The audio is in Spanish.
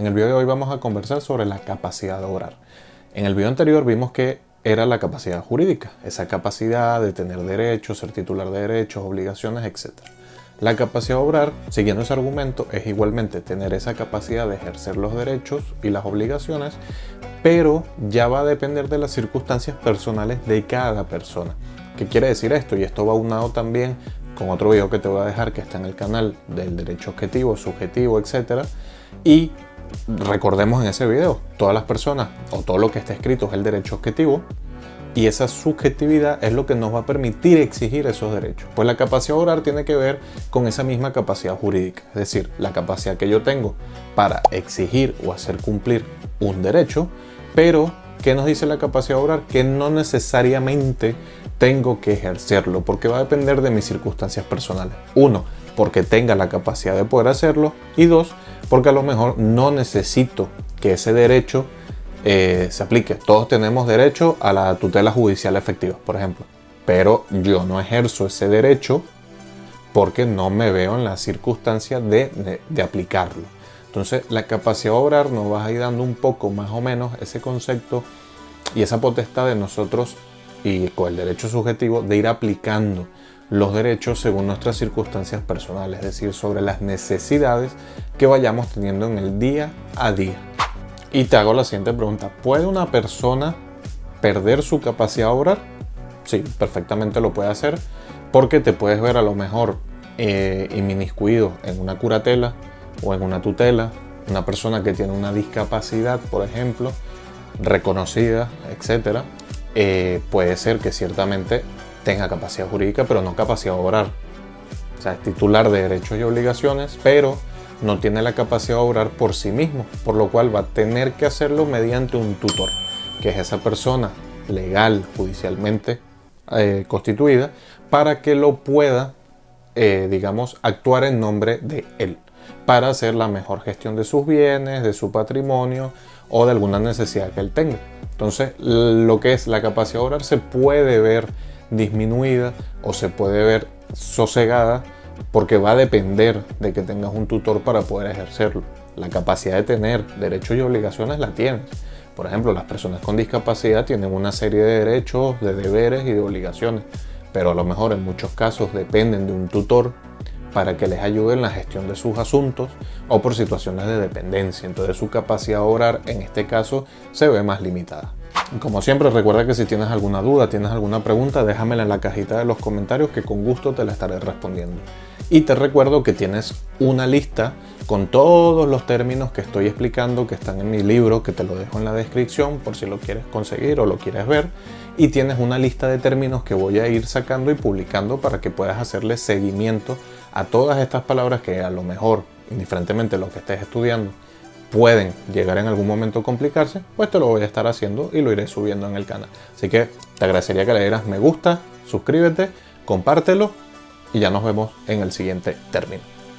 En el video de hoy vamos a conversar sobre la capacidad de obrar. En el video anterior vimos que era la capacidad jurídica, esa capacidad de tener derechos, ser titular de derechos, obligaciones, etc. La capacidad de obrar, siguiendo ese argumento, es igualmente tener esa capacidad de ejercer los derechos y las obligaciones, pero ya va a depender de las circunstancias personales de cada persona. ¿Qué quiere decir esto? Y esto va aunado también con otro video que te voy a dejar que está en el canal del derecho objetivo, subjetivo, etc. Y recordemos en ese video, todas las personas o todo lo que está escrito es el derecho objetivo y esa subjetividad es lo que nos va a permitir exigir esos derechos. Pues la capacidad de obrar tiene que ver con esa misma capacidad jurídica, es decir, la capacidad que yo tengo para exigir o hacer cumplir un derecho, pero ¿qué nos dice la capacidad de obrar? Que no necesariamente tengo que ejercerlo, porque va a depender de mis circunstancias personales. Uno, porque tenga la capacidad de poder hacerlo, y dos, porque a lo mejor no necesito que ese derecho se aplique. Todos tenemos derecho a la tutela judicial efectiva, por ejemplo, pero yo no ejerzo ese derecho porque no me veo en la circunstancia de aplicarlo. Entonces la capacidad de obrar nos va a ir dando un poco más o menos ese concepto y esa potestad de nosotros y con el derecho subjetivo de ir aplicando los derechos según nuestras circunstancias personales, es decir, sobre las necesidades que vayamos teniendo en el día a día. Y te hago la siguiente pregunta: ¿puede una persona perder su capacidad de obrar? Sí, perfectamente lo puede hacer, porque te puedes ver a lo mejor inmiscuido en una curatela o en una tutela, una persona que tiene una discapacidad, por ejemplo, reconocida, etc. Puede ser que ciertamente tenga capacidad jurídica, pero no capacidad de obrar. O sea, es titular de derechos y obligaciones, pero no tiene la capacidad de obrar por sí mismo, por lo cual va a tener que hacerlo mediante un tutor, que es esa persona legal, judicialmente constituida, para que lo pueda, digamos, actuar en nombre de él, para hacer la mejor gestión de sus bienes, de su patrimonio o de alguna necesidad que él tenga. Entonces, lo que es la capacidad de obrar se puede ver disminuida o se puede ver sosegada, porque va a depender de que tengas un tutor para poder ejercerlo. La capacidad de tener derechos y obligaciones la tienes. Por ejemplo, las personas con discapacidad tienen una serie de derechos, de deberes y de obligaciones, pero a lo mejor en muchos casos dependen de un tutor para que les ayude en la gestión de sus asuntos o por situaciones de dependencia. Entonces su capacidad de obrar en este caso se ve más limitada. Como siempre, recuerda que si tienes alguna duda, tienes alguna pregunta, déjamela en la cajita de los comentarios que con gusto te la estaré respondiendo. Y te recuerdo que tienes una lista con todos los términos que estoy explicando, que están en mi libro, que te lo dejo en la descripción por si lo quieres conseguir o lo quieres ver. Y tienes una lista de términos que voy a ir sacando y publicando para que puedas hacerle seguimiento a todas estas palabras que a lo mejor, indiferentemente de lo que estés estudiando, pueden llegar en algún momento a complicarse, pues te lo voy a estar haciendo y lo iré subiendo en el canal. Así que te agradecería que le dieras me gusta, suscríbete, compártelo y ya nos vemos en el siguiente término.